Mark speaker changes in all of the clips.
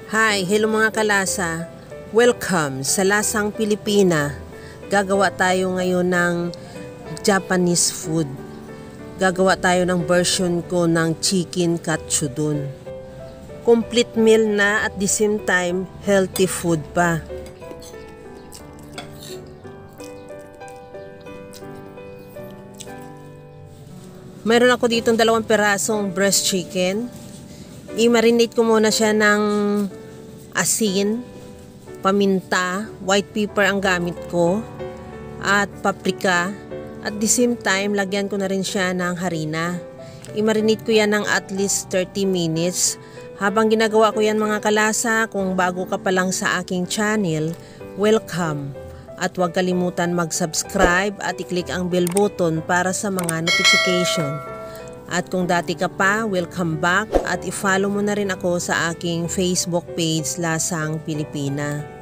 Speaker 1: Hi, hello mga kalasa. Welcome sa Lasang Pilipina. Gagawa tayo ngayon ng Japanese food. Gagawa tayo ng version ko ng chicken katsudon. Complete meal na at the same time healthy food pa. Mayroon ako dito 2 perasong breast chicken. I-marinate ko muna siya ng asin, paminta, white pepper ang gamit ko, at paprika. At the same time, lagyan ko na rin siya ng harina. I-marinate ko yan ng at least 30 minutes. Habang ginagawa ko yan mga kalasa, kung bago ka pa lang sa aking channel, welcome. At huwag kalimutan mag-subscribe at i-click ang bell button para sa mga notification. At kung dati ka pa, welcome back at i-follow mo na rin ako sa aking Facebook page Lasang Pilipina.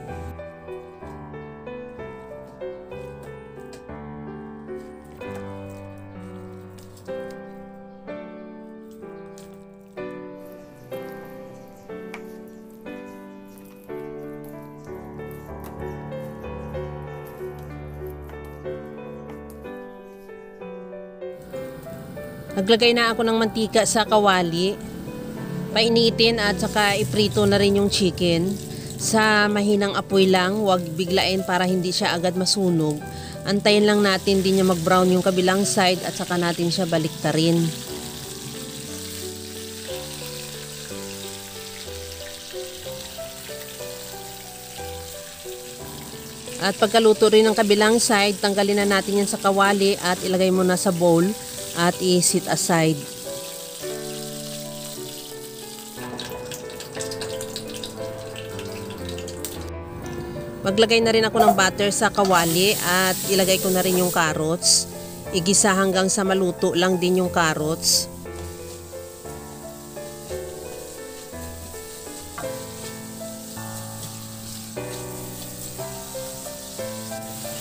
Speaker 1: Naglagay na ako ng mantika sa kawali. Painitin at saka iprito na rin yung chicken. Sa mahinang apoy lang, huwag biglain para hindi siya agad masunog. Antayin lang natin din niya mag-brown yung kabilang side at saka natin siya baliktarin. At pagkaluto rin ng kabilang side, tanggalin na natin yan sa kawali at ilagay mo na sa bowl. At i-set aside. Maglagay na rin ako ng butter sa kawali at ilagay ko na rin yung carrots. Igisa hanggang sa maluto lang din yung carrots.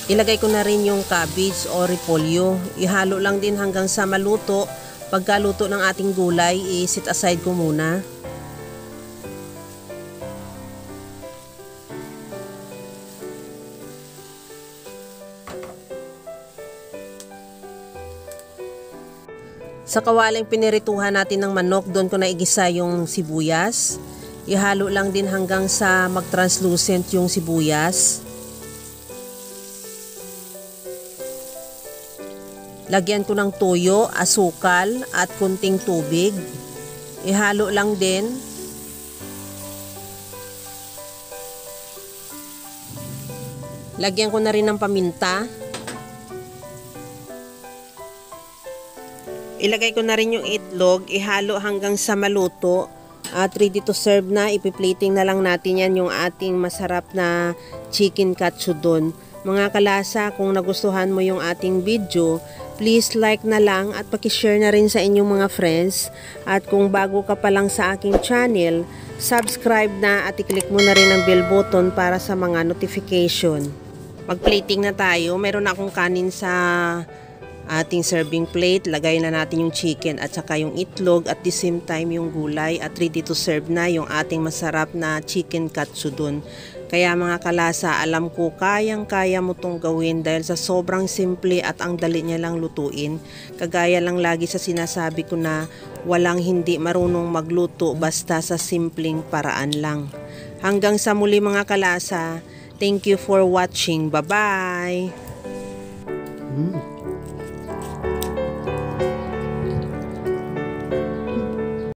Speaker 1: Ilagay ko na rin yung cabbage o repolyo. Ihalo lang din hanggang sa maluto. Pagkaluto ng ating gulay, i-set aside ko muna. Sa kawaling pinirituhan natin ng manok, doon ko na igisa yung sibuyas. Ihalo lang din hanggang sa mag-translucent yung sibuyas. Lagyan ko ng toyo, asukal at kunting tubig. Ihalo lang din. Lagyan ko na rin ng paminta. Ilagay ko na rin yung itlog. Ihalo hanggang sa maluto. At ready to serve na. Ipi-plating na lang natin yan yung ating masarap na chicken katsudon. Mga kalasa, kung nagustuhan mo yung ating video, please like na lang at pakishare na rin sa inyong mga friends. At kung bago ka pa lang sa aking channel, subscribe na at i-click mo na rin ang bell button para sa mga notification. Mag-plating na tayo. Meron akong kanin sa ating serving plate. Lagay na natin yung chicken at saka yung itlog at the same time yung gulay. At ready to serve na yung ating masarap na chicken katsudon. Kaya mga kalasa, alam ko kayang-kaya mo itong gawin dahil sa sobrang simple at ang dali niya lang lutuin. Kagaya lang lagi sa sinasabi ko na walang hindi marunong magluto basta sa simpleng paraan lang. Hanggang sa muli mga kalasa, thank you for watching. Bye-bye!